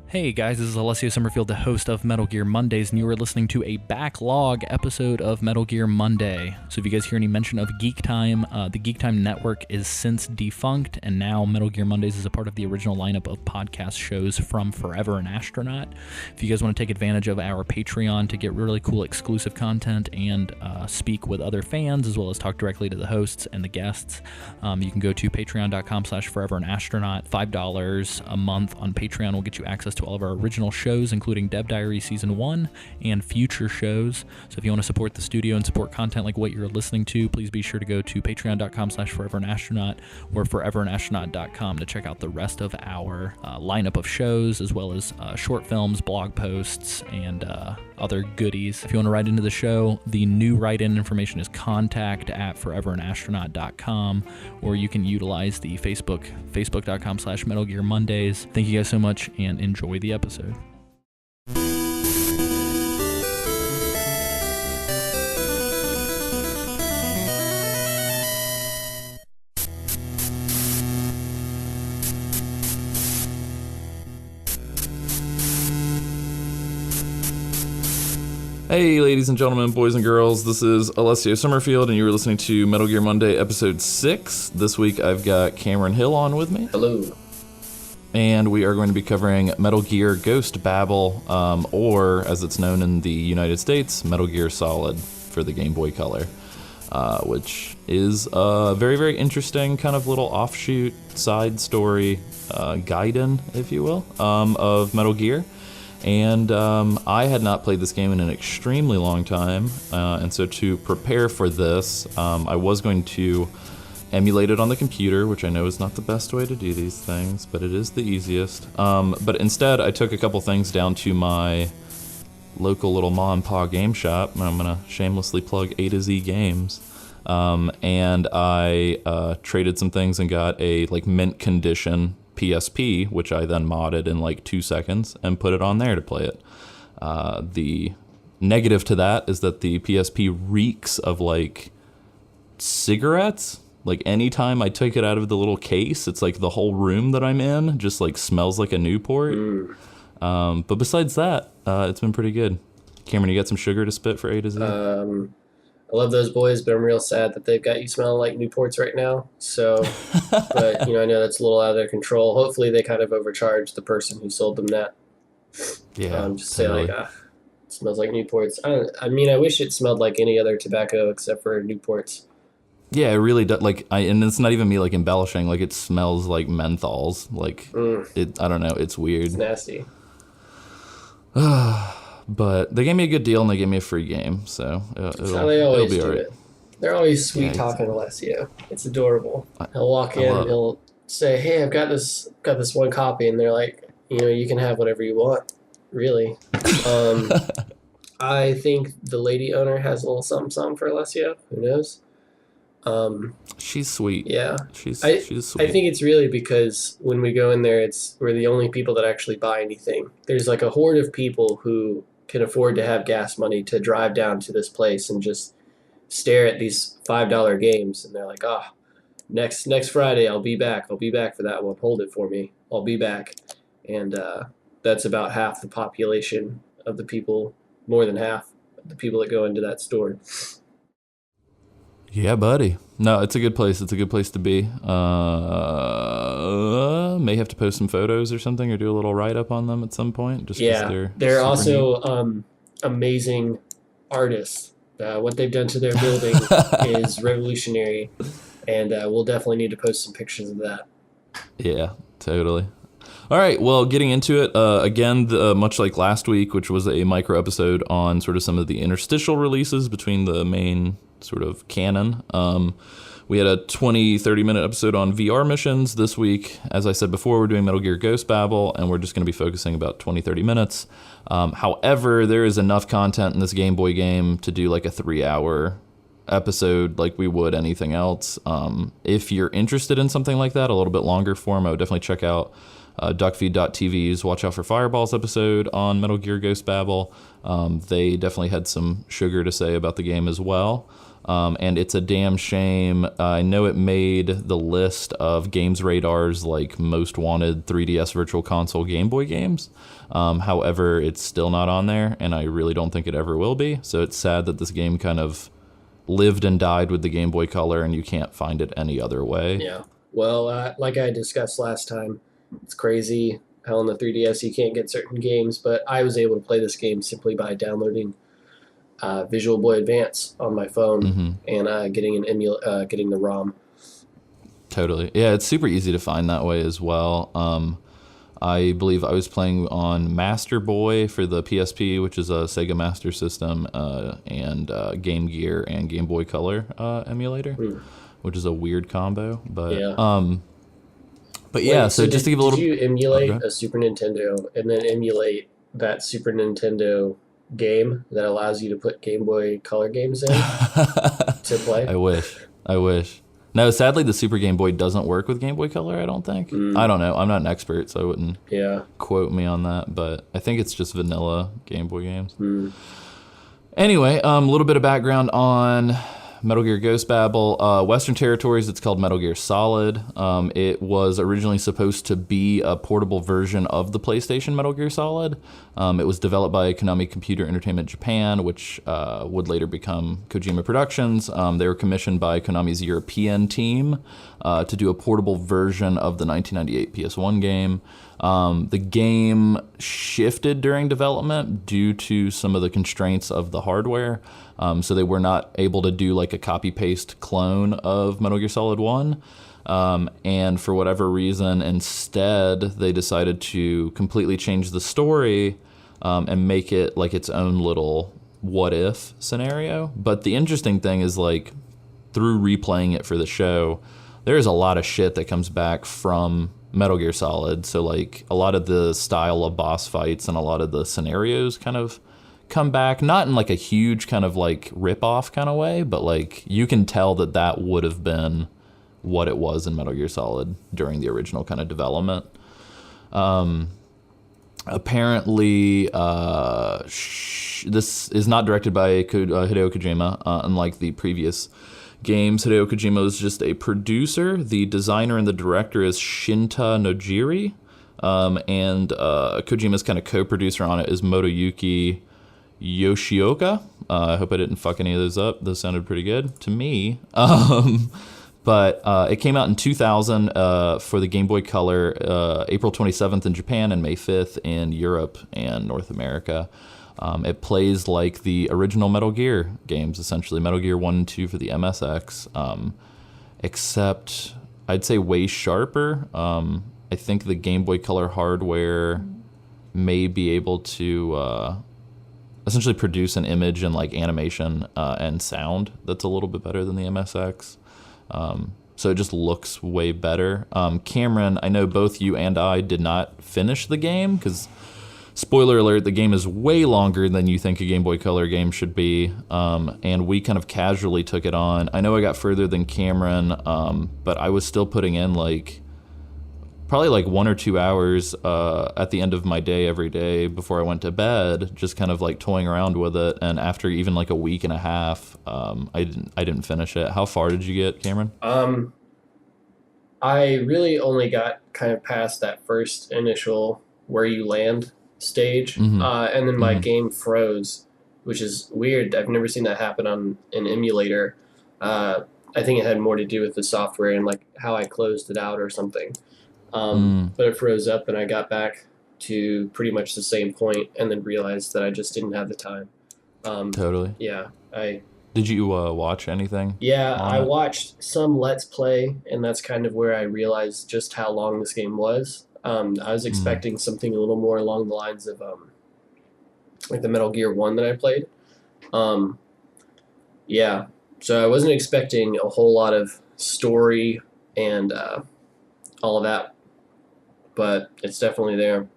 Hey guys, this is Alessio Summerfield, the host of Metal Gear Mondays, and you are listening to a backlog episode of Metal Gear Monday. So if you guys hear any mention of Geek Time, the Geek Time network is since defunct, and now Metal Gear Mondays is a part of the original lineup of podcast shows from Forever an Astronaut. If you guys want to take advantage of our Patreon to get really cool exclusive content and speak with other fans, as well as talk directly to the hosts and the guests, you can go to patreon.com/foreveranastronaut. $5 a month on Patreon will get you access to all of our original shows, including Dev Diary Season 1 and future shows. So if you want to support the studio and support content like what you're listening to, please be sure to go to patreon.com/foreveranastronaut or foreveranastronaut.com to check out the rest of our lineup of shows, as well as short films, blog posts, and other goodies. If you want to write into the show, the new write-in information is contact@foreveranastronaut.com, or you can utilize the facebook.com/Metal Gear Mondays. Thank you guys so much, and enjoy the episode. Hey, ladies and gentlemen, boys and girls, this is Alessio Summerfield, and you are listening to Metal Gear Monday, Episode 6. This week I've got Cameron Hill on with me. Hello. And we are going to be covering Metal Gear Ghost Babel, or, as it's known in the United States, Metal Gear Solid for the Gameboy Color, which is a very, very interesting kind of little offshoot side story, Gaiden, if you will, of Metal Gear. And I had not played this game in an extremely long time, and so to prepare for this, I was going to emulate it on the computer, which I know is not the best way to do these things, but it is the easiest. But instead, I took a couple things down to my local little ma and pa game shop, and I'm gonna shamelessly plug A to Z Games. And I traded some things and got a mint condition PSP, which I then modded in 2 seconds and put it on there to play it. The negative to that is that the PSP reeks of cigarettes. Anytime I took it out of the little case, it's the whole room that I'm in just smells like a Newport. But besides that, it's been pretty good. Cameron, you got some sugar to spit for A to Z? I love those boys, but I'm real sad that they've got you smelling like Newports right now. So, but I know that's a little out of their control. Hopefully they kind of overcharged the person who sold them that. Yeah, just totally. say it smells like Newports. I wish it smelled like any other tobacco except for Newports. Yeah, it really does. And it's not even me embellishing. It smells like menthols. I don't know. It's weird. It's nasty. But they gave me a good deal and they gave me a free game, so That's how they always be do all right. it. They're always sweet talking Alessio. It's adorable. He'll walk in and he'll say, "Hey, I've got this one copy," and they're like, "You can have whatever you want." Really. I think the lady owner has a little something for Alessio. Who knows? She's sweet. Yeah. She's I sweet. think it's really because when we go in there, we're the only people that actually buy anything. There's a horde of people who can afford to have gas money to drive down to this place and just stare at these $5 games, and they're like, next Friday I'll be back for that one, hold it for me, I'll be back. And that's about half the population of the people, more than half the people that go into that store. Yeah, buddy. No, it's a good place. It's a good place to be. May have to post some photos or something, or do a little write-up on them at some point. They're also amazing artists. What they've done to their building is revolutionary, and we'll definitely need to post some pictures of that. Yeah, totally. All right, well, getting into it, again, much like last week, which was a micro episode on sort of some of the interstitial releases between the main sort of canon. We had a 20-30 minute episode on VR missions. This week, as I said before, we're doing Metal Gear Ghost Babel, and we're just going to be focusing about 20-30 minutes. However, there is enough content in this Game Boy game to do a 3-hour episode like we would anything else. If you're interested in something like that, a little bit longer form, I would definitely check out duckfeed.tv's Watch Out for Fireballs episode on Metal Gear Ghost Babel. They definitely had some sugar to say about the game as well. And it's a damn shame. I know it made the list of Games Radar's like most wanted 3DS Virtual Console Game Boy games. However, it's still not on there, and I really don't think it ever will be. So it's sad that this game kind of lived and died with the Game Boy Color, and you can't find it any other way. Yeah. Well, like I discussed last time, it's crazy how on the 3DS you can't get certain games, but I was able to play this game simply by downloading Visual Boy Advance on my phone and getting getting the ROM. Totally. Yeah, it's super easy to find that way as well. I believe I was playing on Master Boy for the PSP, which is a Sega Master System, and Game Gear and Game Boy Color emulator, which is a weird combo. But yeah. So just to give a little... Did you emulate a Super Nintendo and then emulate that Super Nintendo game that allows you to put Game Boy Color games in to play? I wish. No, sadly, the Super Game Boy doesn't work with Game Boy Color, I don't think. I don't know. I'm not an expert, so I wouldn't quote me on that. But I think it's just vanilla Game Boy games. Anyway, a little bit of background on Metal Gear Ghost Babel. Western territories, it's called Metal Gear Solid. It was originally supposed to be a portable version of the PlayStation Metal Gear Solid. It was developed by Konami Computer Entertainment Japan, which would later become Kojima Productions. They were commissioned by Konami's European team to do a portable version of the 1998 PS1 game. The game shifted during development due to some of the constraints of the hardware. So they were not able to do like a copy-paste clone of Metal Gear Solid 1. And for whatever reason, instead, they decided to completely change the story and make it like its own little what-if scenario. But the interesting thing is, like, through replaying it for the show, there's a lot of shit that comes back from Metal Gear Solid. So, like, a lot of the style of boss fights and a lot of the scenarios kind of come back, not in like a huge kind of like rip-off kind of way, but like you can tell that that would have been what it was in Metal Gear Solid during the original kind of development. Apparently, this is not directed by Hideo Kojima, unlike the previous games. Hideo Kojima was just a producer. The designer and the director is Shinta Nojiri, and Kojima's kind of co-producer on it is Motoyuki Yoshioka. I hope I didn't fuck any of those up. Those sounded pretty good to me. But it came out in 2000 for the Game Boy Color, April 27th in Japan and May 5th in Europe and North America. It plays like the original Metal Gear games, essentially Metal Gear 1 and 2 for the MSX, except I'd say way sharper. I think the Game Boy Color hardware may be able to essentially produce an image and like animation and sound that's a little bit better than the MSX. So it just looks way better. Cameron, I know both you and I did not finish the game because, spoiler alert, the game is way longer than you think a Game Boy Color game should be. And we kind of casually took it on. I know I got further than Cameron, but I was still putting in like probably like 1 or 2 hours at the end of my day every day before I went to bed, just kind of like toying around with it. And after even like a week and a half, I didn't finish it. How far did you get, Cameron? I really only got kind of past that first initial where you land stage, and then my game froze, which is weird. I've never seen that happen on an emulator. I think it had more to do with the software and like how I closed it out or something. But it froze up, and I got back to pretty much the same point, and then realized that I just didn't have the time. Totally. Yeah, Did you watch anything? Yeah, I watched some Let's Play, and that's kind of where I realized just how long this game was. I was expecting something a little more along the lines of like the Metal Gear 1 that I played. Yeah, so I wasn't expecting a whole lot of story and all of that, but it's definitely there.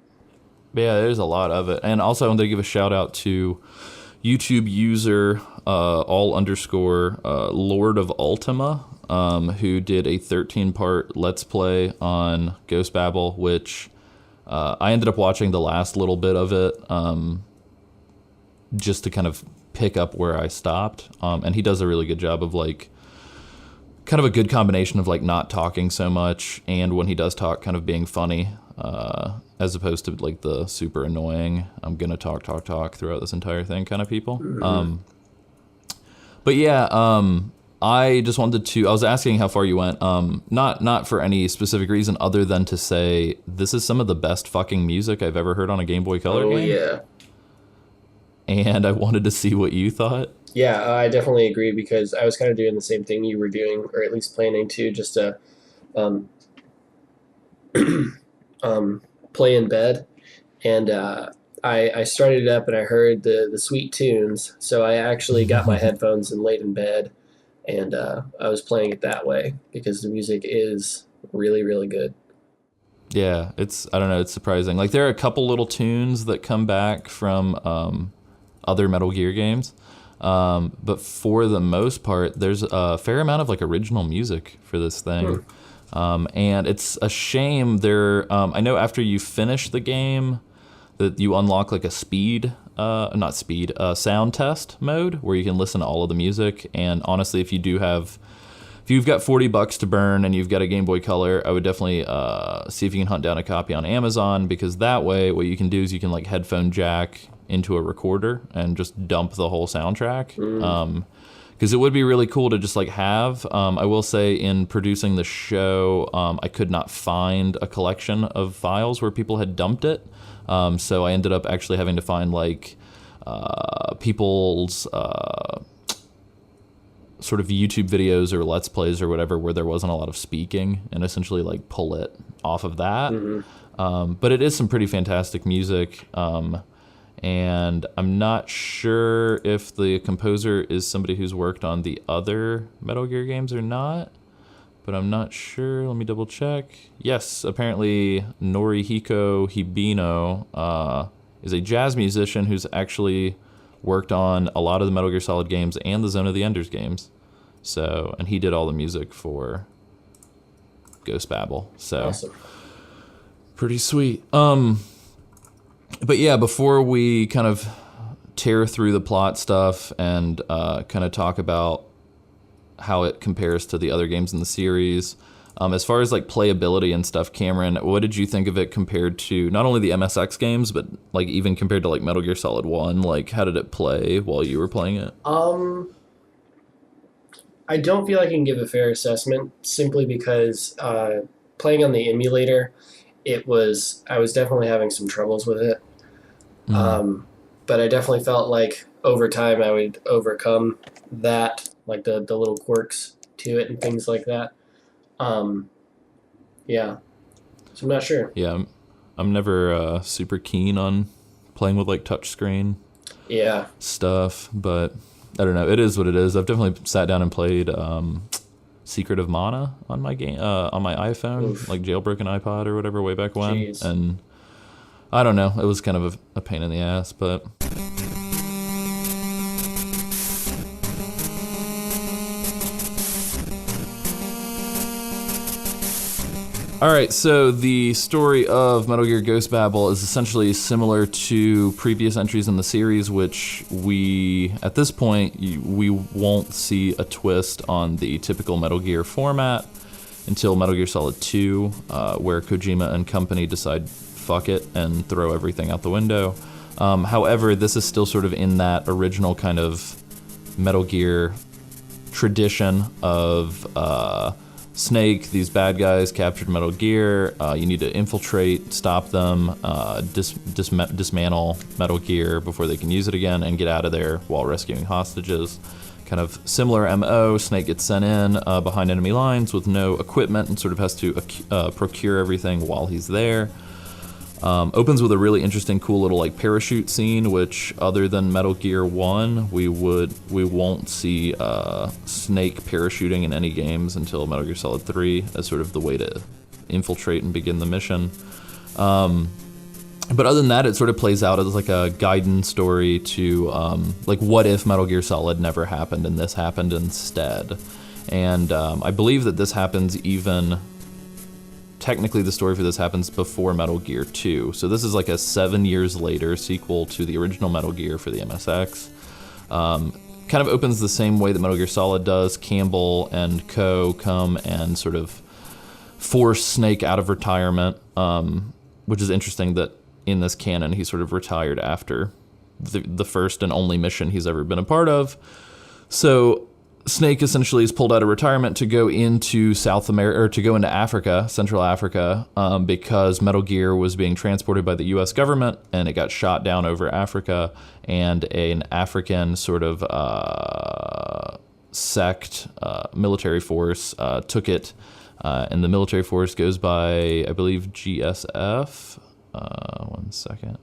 Yeah, there's a lot of it. And also I wanted to give a shout out to YouTube user Lord of Ultima, who did a 13-part Let's Play on Ghost Babel, which I ended up watching the last little bit of it just to kind of pick up where I stopped. And he does a really good job of like kind of a good combination of like not talking so much, and when he does talk, kind of being funny, as opposed to like the super annoying I'm gonna talk throughout this entire thing kind of people. But yeah, I just wanted to, I was asking how far you went, not for any specific reason other than to say this is some of the best fucking music I've ever heard on a Game Boy Color game. Oh yeah. And I wanted to see what you thought. Yeah, I definitely agree, because I was kind of doing the same thing you were doing, or at least planning to, just to play in bed. And I started it up and I heard the sweet tunes, so I actually got my headphones and laid in bed, and I was playing it that way because the music is really, really good. Yeah, I don't know, it's surprising. Like there are a couple little tunes that come back from other Metal Gear games. But for the most part, there's a fair amount of like original music for this thing. And it's a shame I know after you finish the game that you unlock like a sound test mode where you can listen to all of the music. And honestly, if you've got $40 to burn and you've got a Game Boy Color, I would definitely see if you can hunt down a copy on Amazon, because that way what you can do is you can like headphone jack into a recorder and just dump the whole soundtrack. Because it would be really cool to just like have. I will say in producing the show, I could not find a collection of files where people had dumped it. So I ended up actually having to find like people's sort of YouTube videos or Let's Plays or whatever where there wasn't a lot of speaking, and essentially like pull it off of that. But it is some pretty fantastic music. And I'm not sure if the composer is somebody who's worked on the other Metal Gear games or not, but I'm not sure. Let me double check. Yes, apparently Norihiko Hibino is a jazz musician who's actually worked on a lot of the Metal Gear Solid games and the Zone of the Enders games. So, and he did all the music for Ghost Babel. So, awesome. Pretty sweet. But yeah, before we kind of tear through the plot stuff and kind of talk about how it compares to the other games in the series, as far as like playability and stuff, Cameron, what did you think of it compared to not only the MSX games, but like even compared to like Metal Gear Solid 1? Like, how did it play while you were playing it? I don't feel I can give a fair assessment, simply because playing on the emulator, I was definitely having some troubles with it. But I definitely felt like over time I would overcome that, like the little quirks to it and things like that. Yeah. So I'm not sure. Yeah, I'm never super keen on playing with like touchscreen stuff, but I don't know. It is what it is. I've definitely sat down and played Secret of Mana on my game on my iPhone. Oof. Like jailbroken iPod or whatever way back when. Jeez. And I don't know, it was kind of a pain in the ass, but alright, so the story of Metal Gear Ghost Babel is essentially similar to previous entries in the series, which at this point, we won't see a twist on the typical Metal Gear format until Metal Gear Solid 2, where Kojima and company decide fuck it and throw everything out the window. However, this is still sort of in that original kind of Metal Gear tradition of Snake, these bad guys captured Metal Gear, you need to infiltrate, stop them, dismantle Metal Gear before they can use it again, and get out of there while rescuing hostages. Kind of similar MO, Snake gets sent in behind enemy lines with no equipment and sort of has to procure everything while he's there. Opens with a really interesting, cool little like parachute scene, which other than Metal Gear 1, we won't see Snake parachuting in any games until Metal Gear Solid 3 as sort of the way to infiltrate and begin the mission. But other than that, it sort of plays out as like a Gaiden story to like what if Metal Gear Solid never happened and this happened instead. And I believe that this happens technically the story for this happens before Metal Gear 2. So this is like a 7 years later sequel to the original Metal Gear for the MSX. Kind of opens the same way that Metal Gear Solid does. Campbell and co. come and sort of force Snake out of retirement, which is interesting that in this canon he sort of retired after the first and only mission he's ever been a part of. So Snake essentially is pulled out of retirement to go into South America, or to go into Africa, Central Africa, because Metal Gear was being transported by the U.S. government and it got shot down over Africa, and an African sort of sect military force took it, and the military force goes by, I believe, GSF. One second.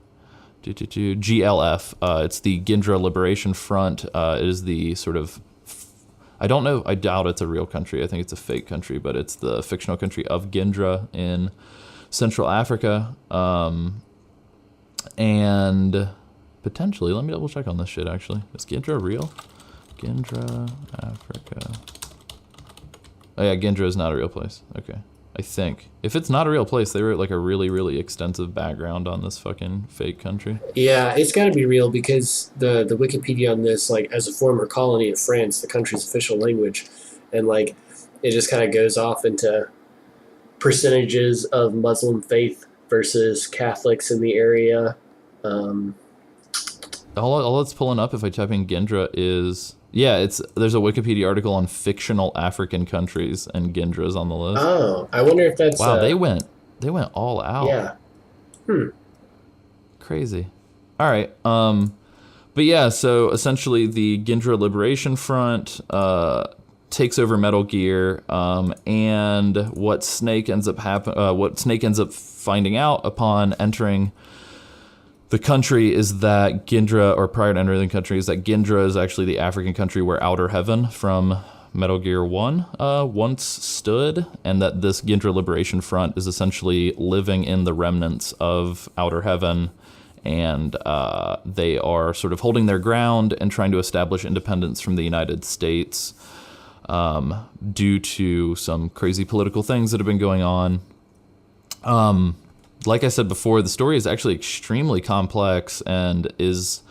GLF. It's the Gindra Liberation Front. It is the sort of, I don't know, I doubt it's a real country. I think it's a fake country, but it's the fictional country of Gindra in Central Africa. And potentially, let me double check on this shit actually. Is Gindra real? Gindra, Africa. Oh yeah, Gindra is not a real place. Okay. I think. If it's not a real place, they wrote like a really, really extensive background on this fucking fake country. Yeah, it's got to be real because the Wikipedia on this, like, as a former colony of France, the country's official language, and like it just kind of goes off into percentages of Muslim faith versus Catholics in the area. All it's pulling up if I type in Gindra is, yeah, there's a Wikipedia article on fictional African countries, and Gindra's on the list. Oh, I wonder if that's... Wow, they went all out. Yeah. Crazy. All right. But yeah, so essentially the Gindra Liberation Front takes over Metal Gear, and what Snake ends up finding out upon entering the country is that Gindra, or prior to entering the country, is that Gindra is actually the African country where Outer Heaven from Metal Gear 1 once stood, and that this Gindra Liberation Front is essentially living in the remnants of Outer Heaven, and they are sort of holding their ground and trying to establish independence from the United States due to some crazy political things that have been going on. Like I said before, the story is actually extremely complex and is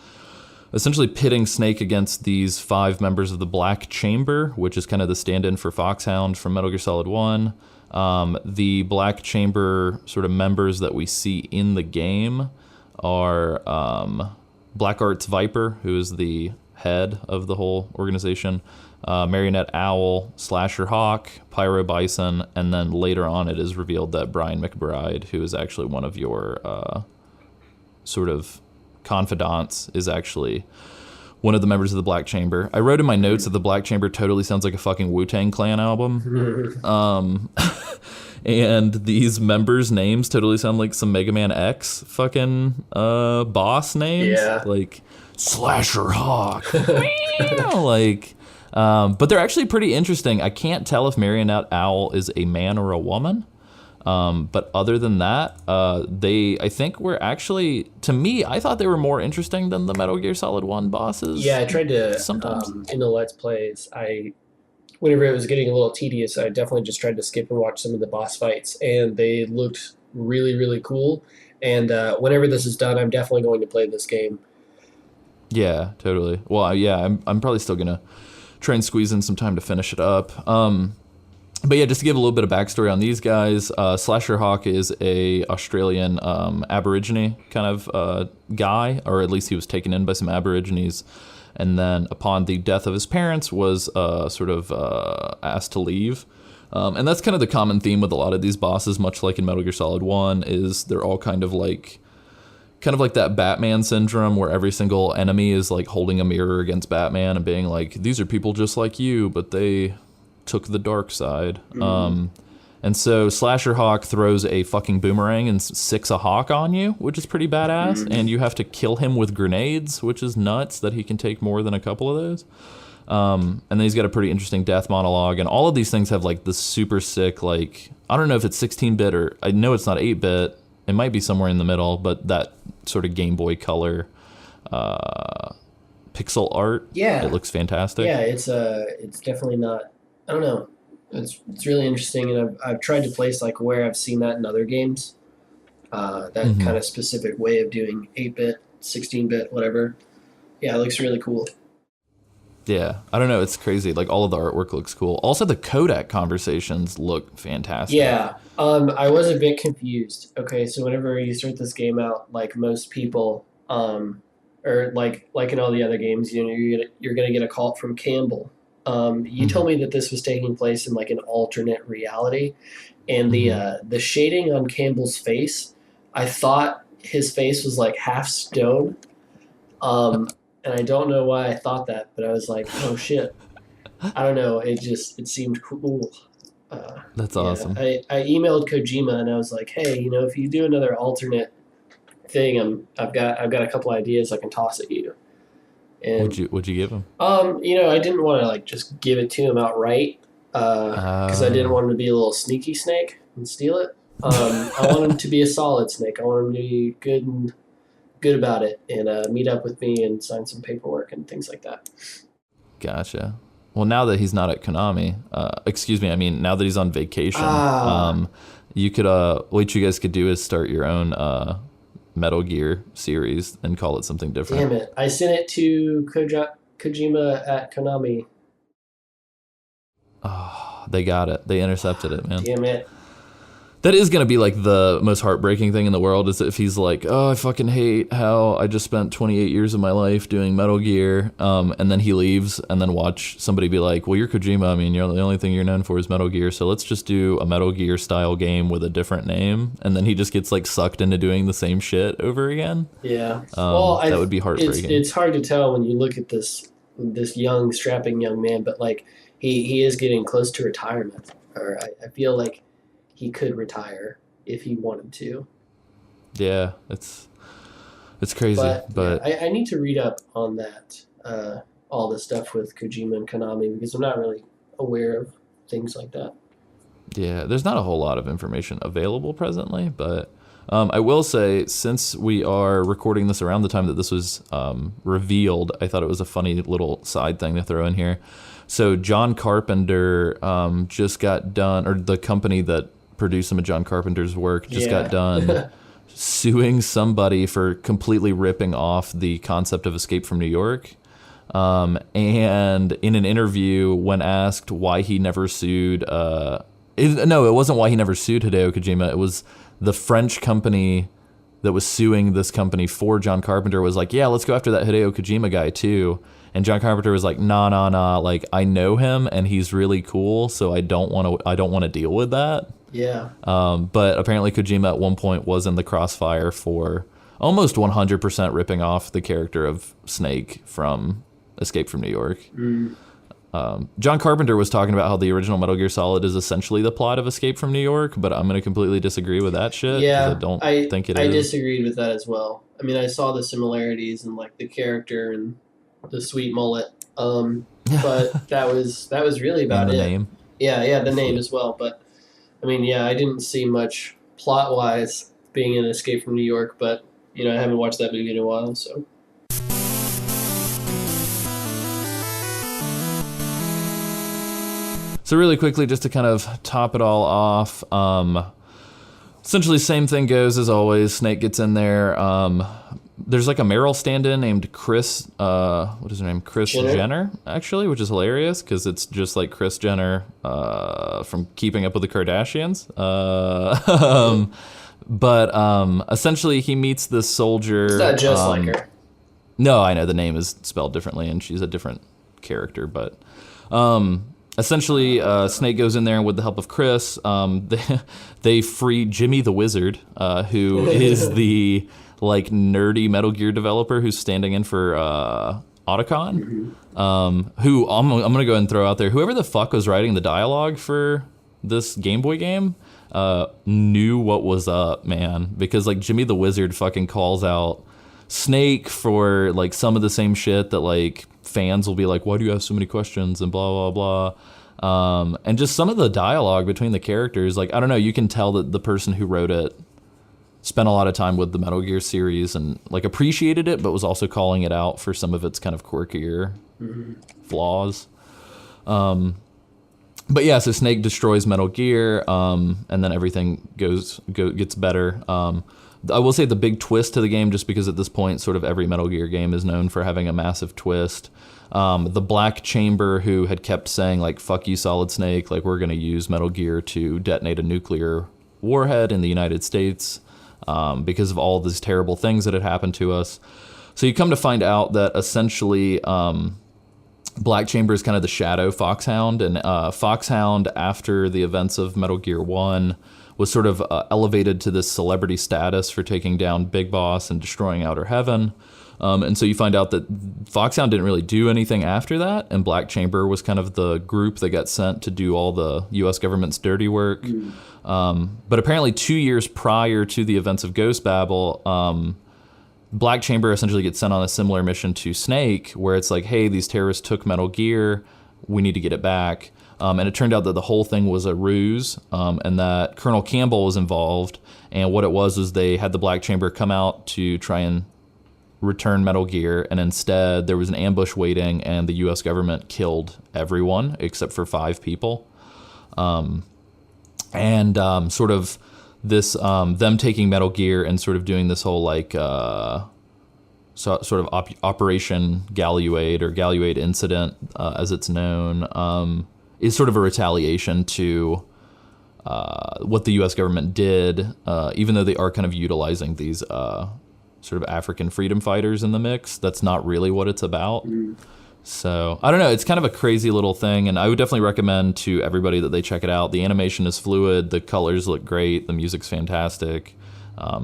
essentially pitting Snake against these 5 members of the Black Chamber, which is kind of the stand-in for Foxhound from Metal Gear Solid 1. The Black Chamber sort of members that we see in the game are Black Arts Viper, who is the head of the whole organization, Marionette Owl, Slasher Hawk, Pyro Bison, and then later on it is revealed that Brian McBride, who is actually one of your sort of confidants, is actually one of the members of the Black Chamber. I wrote in my notes that the Black Chamber totally sounds like a fucking Wu-Tang Clan album. And these members' names totally sound like some Mega Man X fucking boss names. Yeah. Like Slasher Hawk. Like... but they're actually pretty interesting. I can't tell if Marionette Owl is a man or a woman. But other than that, I think were actually, to me, I thought they were more interesting than the Metal Gear Solid 1 bosses. Yeah, I tried to, sometimes. In the Let's Plays, whenever it was getting a little tedious, I definitely just tried to skip and watch some of the boss fights, and they looked really, really cool. And whenever this is done, I'm definitely going to play this game. Yeah, totally. Well, yeah, I'm probably still going to try and squeeze in some time to finish it up. But yeah, just to give a little bit of backstory on these guys, Slasher Hawk is a Australian Aborigine kind of guy, or at least he was taken in by some Aborigines, and then upon the death of his parents was sort of asked to leave. And that's kind of the common theme with a lot of these bosses, much like in Metal Gear Solid 1, is they're all kind of like that Batman syndrome where every single enemy is like holding a mirror against Batman and being like, these are people just like you, but they took the dark side. And so Slasher Hawk throws a fucking boomerang and sicks a hawk on you, which is pretty badass, and you have to kill him with grenades, which is nuts that he can take more than a couple of those. And then he's got a pretty interesting death monologue, and all of these things have like the super sick, like, I don't know if it's 16-bit or, I know it's not 8-bit, it might be somewhere in the middle, but that sort of Game Boy Color pixel art. Yeah, it looks fantastic. Yeah, it's definitely not. I don't know. It's really interesting, and I've tried to place like where I've seen that in other games. That kind of specific way of doing 8-bit, 16-bit, whatever. Yeah, it looks really cool. Yeah, I don't know. It's crazy. Like all of the artwork looks cool. Also, the codec conversations look fantastic. Yeah. I was a bit confused. Okay, so whenever you start this game out, like most people, or like in all the other games, you're gonna get a call from Campbell. You Hmm. told me that this was taking place in like an alternate reality, and Hmm. the shading on Campbell's face, I thought his face was like half stone. And I don't know why I thought that, but I was like, oh shit. I don't know. It seemed cool. That's Yeah, awesome. I emailed Kojima and I was like, hey, if you do another alternate thing, I've got a couple ideas I can toss at you. And Would you give him? I didn't want to like just give it to him outright, because I didn't Uh, want him to be a little sneaky snake and steal it. I want him to be a solid snake. I want him to be good about it and meet up with me and sign some paperwork and things like that. Gotcha. Well, now that he's not at Konami, excuse me, I mean, now that he's on vacation, Ah, you could, what you guys could do is start your own Metal Gear series and call it something different. damn it! I sent it to Kojima at Konami. Oh, they got it. They intercepted it, man. Damn it! That is going to be like the most heartbreaking thing in the world is if he's like, oh, I fucking hate how I just spent 28 years of my life doing Metal Gear. And then he leaves and then watch somebody be like, well, you're Kojima. I mean, the only thing you're known for is Metal Gear. So let's just do a Metal Gear style game with a different name. And then he just gets like sucked into doing the same shit over again. Yeah. Well, That would be heartbreaking. it's hard to tell when you look at this young strapping young man, but like he is getting close to retirement. Or I feel like he could retire if he wanted to. Yeah, it's crazy. Yeah, But I need to read up on that, all the stuff with Kojima and Konami because I'm not really aware of things like that. yeah, there's not a whole lot of information available presently, but I will say, since we are recording this around the time that this was revealed, I thought it was a funny little side thing to throw in here. So John Carpenter just got done, or the company that produced some of John Carpenter's work just got done Yeah. suing somebody for completely ripping off the concept of Escape from New York. And in an interview, when asked why he never sued, no, it wasn't why he never sued Hideo Kojima. It was the French company that was suing this company for John Carpenter was like, yeah, let's go after that Hideo Kojima guy too. And John Carpenter was like, nah. Like, I know him and he's really cool, so I don't want to deal with that. Yeah. But apparently Kojima at one point was in the crossfire for almost 100% ripping off the character of Snake from Escape from New York. Mm. John Carpenter was talking about how the original Metal Gear Solid is essentially the plot of Escape from New York, but I'm going to completely disagree with that shit. 'Cause Yeah. I don't think it I is. disagreed with that as well. I mean, I saw the similarities in like the character and the sweet mullet. But that was really And about the it. name. Yeah, the name as well. But I mean, yeah, I didn't see much plot wise being in Escape from New York, but I haven't watched that movie in a while, so. So really quickly, just to kind of top it all off, essentially same thing goes as always. Snake gets in there. There's like a Meryl stand-in named Chris, what is her name? Chris Jenner, actually, which is hilarious because it's just like Chris Jenner from Keeping Up with the Kardashians. But essentially he meets this soldier. It's not just like her. No, I know the name is spelled differently and she's a different character, but essentially Snake goes in there and with the help of Chris, they free Jimmy the Wizard, who is the like nerdy Metal Gear developer who's standing in for Otacon, who I'm gonna go ahead and throw out there. Whoever the fuck was writing the dialogue for this Game Boy game knew what was up, man, because like Jimmy the Wizard fucking calls out Snake for like some of the same shit that like fans will be like, why do you have so many questions and blah blah blah, and just some of the dialogue between the characters, like I don't know, you can tell that the person who wrote it spent a lot of time with the Metal Gear series and like appreciated it, but was also calling it out for some of its kind of quirkier flaws. But yeah, so Snake destroys Metal Gear, and then everything gets better. I will say the big twist to the game, just because at this point sort of every Metal Gear game is known for having a massive twist. The Black Chamber, who had kept saying like, fuck you Solid Snake, like we're going to use Metal Gear to detonate a nuclear warhead in the United States because of all these terrible things that had happened to us. So you come to find out that essentially Black Chamber is kind of the shadow Foxhound, and Foxhound, after the events of Metal Gear 1, was sort of elevated to this celebrity status for taking down Big Boss and destroying Outer Heaven. And so you find out that Foxhound didn't really do anything after that, and Black Chamber was kind of the group that got sent to do all the U.S. government's dirty work. But apparently 2 years prior to the events of Ghost Babel, Black Chamber essentially gets sent on a similar mission to Snake, where it's like, hey, these terrorists took Metal Gear, we need to get it back. And it turned out that the whole thing was a ruse, and that Colonel Campbell was involved. And what it was they had the Black Chamber come out to try and return Metal Gear, and instead there was an ambush waiting, and the U.S. government killed everyone except for 5 people. Sort of this, them taking Metal Gear and sort of doing this whole like sort of Operation Galluade or Galluade incident, as it's known, is sort of a retaliation to what the U.S. government did, even though they are kind of utilizing these sort of African freedom fighters in the mix. That's not really what it's about. So I don't know. It's kind of a crazy little thing, and I would definitely recommend to everybody that they check it out. The animation is fluid. The colors look great. The music's fantastic.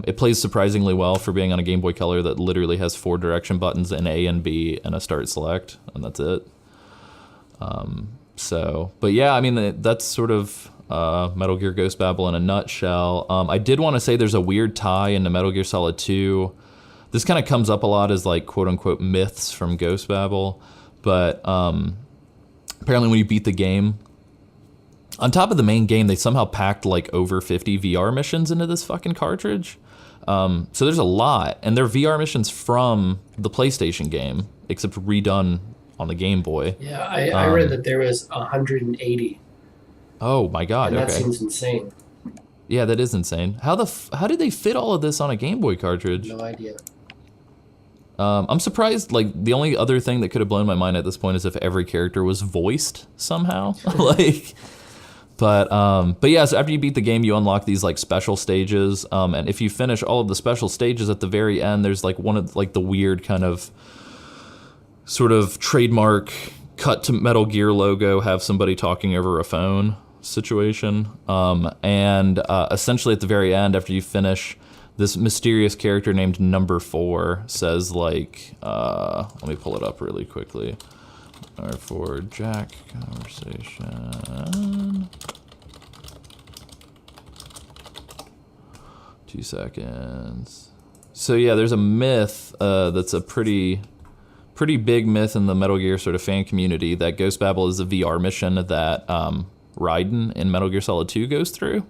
It plays surprisingly well for being on a Game Boy Color that literally has 4 direction buttons, an A and B, and a start select, and that's it. But yeah, I mean, that's sort of Metal Gear Ghost Babel in a nutshell. I did want to say there's a weird tie into Metal Gear Solid 2. This kind of comes up a lot as like quote unquote myths from Ghost Babel, but apparently when you beat the game, on top of the main game, they somehow packed like over 50 VR missions into this fucking cartridge. So there's a lot, and they're VR missions from the PlayStation game, except redone on the Game Boy. Yeah, I read that there was 180. Oh my god! And that seems insane. Yeah, that is insane. How did they fit all of this on a Game Boy cartridge? No idea. I'm surprised. Like the only other thing that could have blown my mind at this point is if every character was voiced somehow. But yeah. So after you beat the game, you unlock these like special stages. And if you finish all of the special stages at the very end, there's like one of like the weird kind of sort of trademark cut to Metal Gear logo, have somebody talking over a phone situation. Essentially at the very end, after you finish, this mysterious character named Number 4 says like, let me pull it up really quickly. R4 Jack conversation. 2 seconds. So yeah, there's a myth that's a pretty big myth in the Metal Gear sort of fan community that Ghost Babel is a VR mission that Raiden in Metal Gear Solid 2 goes through.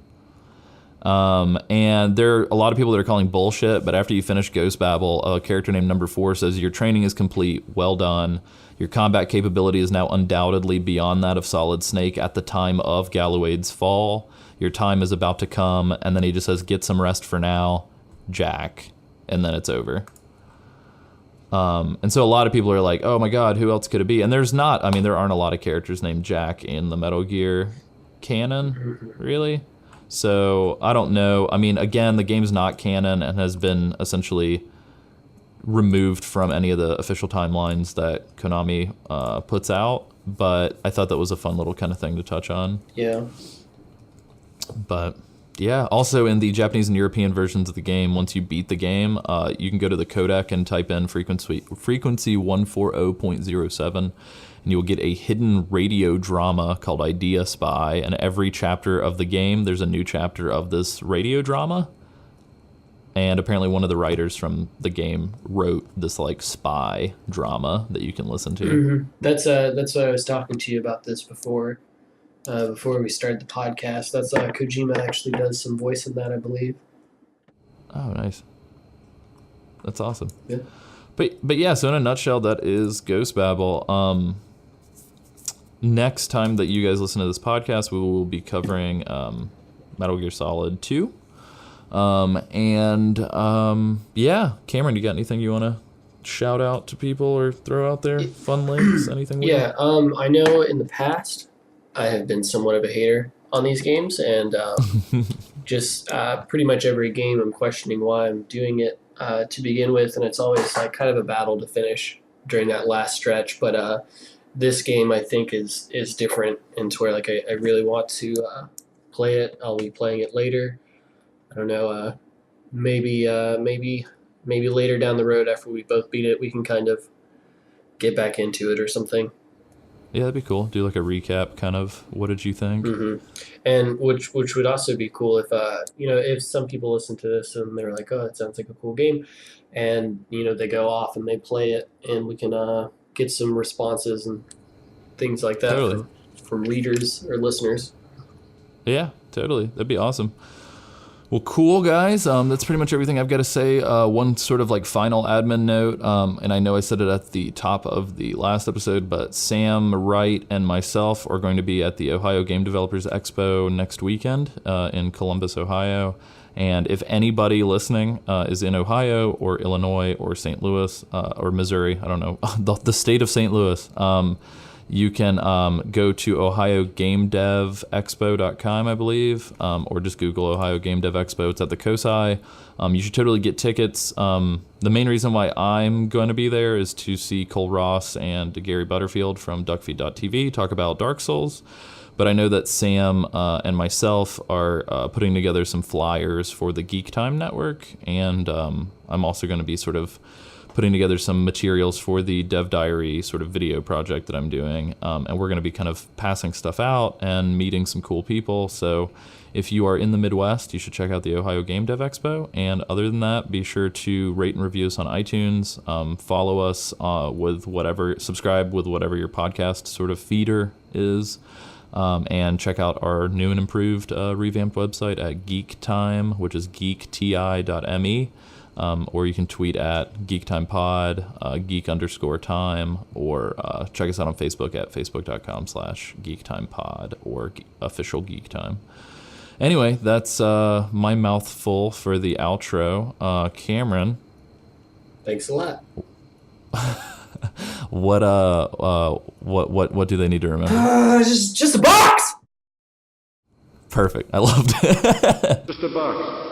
And there are a lot of people that are calling bullshit, but after you finish Ghost Babel, a character named Number 4 says, your training is complete, well done. Your combat capability is now undoubtedly beyond that of Solid Snake at the time of Galluade's fall. Your time is about to come, and then he just says, get some rest for now, Jack, and then it's over. And so a lot of people are like, oh my god, who else could it be? And there aren't a lot of characters named Jack in the Metal Gear canon, really. So I don't know. I mean, again, the game's not canon and has been essentially removed from any of the official timelines that Konami puts out. But I thought that was a fun little kind of thing to touch on. Yeah. But yeah, also in the Japanese and European versions of the game, once you beat the game, you can go to the codec and type in frequency 140.07, and you'll get a hidden radio drama called Idea Spy. And every chapter of the game, there's a new chapter of this radio drama. And apparently one of the writers from the game wrote this like spy drama that you can listen to. Mm-hmm. That's what I was talking to you about this before we started the podcast. That's Kojima actually does some voice in that, I believe. Oh, nice. That's awesome. Yeah. But yeah, so in a nutshell, that is Ghost Babel. Next time that you guys listen to this podcast, we will be covering Metal Gear Solid 2. Yeah, Cameron, you got anything you want to shout out to people or throw out there? Fun links, anything weird? Yeah, I know in the past I have been somewhat of a hater on these games, and just pretty much every game I'm questioning why I'm doing it to begin with, and it's always like kind of a battle to finish during that last stretch. But this game I think is different, and to where like I really want to play it. I'll be playing it later. I don't know. Maybe later down the road after we both beat it, we can kind of get back into it or something. Yeah, that'd be cool. Do like a recap, kind of. What did you think? And which would also be cool if if some people listen to this and they're like, oh, it sounds like a cool game, and they go off and they play it, and we can get some responses and things like that Totally. from readers or listeners. Yeah, totally. That'd be awesome. Well, cool, guys. That's pretty much everything I've got to say. One sort of like final admin note, and I know I said it at the top of the last episode, but Sam Wright and myself are going to be at the Ohio Game Developers Expo next weekend in Columbus, Ohio. And if anybody listening is in Ohio or Illinois or St. Louis or Missouri, I don't know, the state of St. Louis, you can go to ohiogamedevexpo.com, I believe, or just Google Ohio Game Dev Expo. It's at the COSI. You should totally get tickets. The main reason why I'm going to be there is to see Cole Ross and Gary Butterfield from duckfeed.tv talk about Dark Souls. But I know that Sam and myself are putting together some flyers for the Geek Time Network, and I'm also going to be sort of putting together some materials for the Dev Diary sort of video project that I'm doing. And we're going to be kind of passing stuff out and meeting some cool people. So if you are in the Midwest, you should check out the Ohio Game Dev Expo. And other than that, be sure to rate and review us on iTunes. Follow us subscribe with whatever your podcast sort of feeder is. And check out our new and improved revamped website at GeekTime, which is geekti.me. Or you can tweet at GeekTimePod, geek_time, or check us out on Facebook at facebook.com/GeekTimePod or official GeekTime. Anyway, that's my mouthful for the outro. Cameron. Thanks a lot. What do they need to remember? Just a box! Perfect. I loved it. Just a box.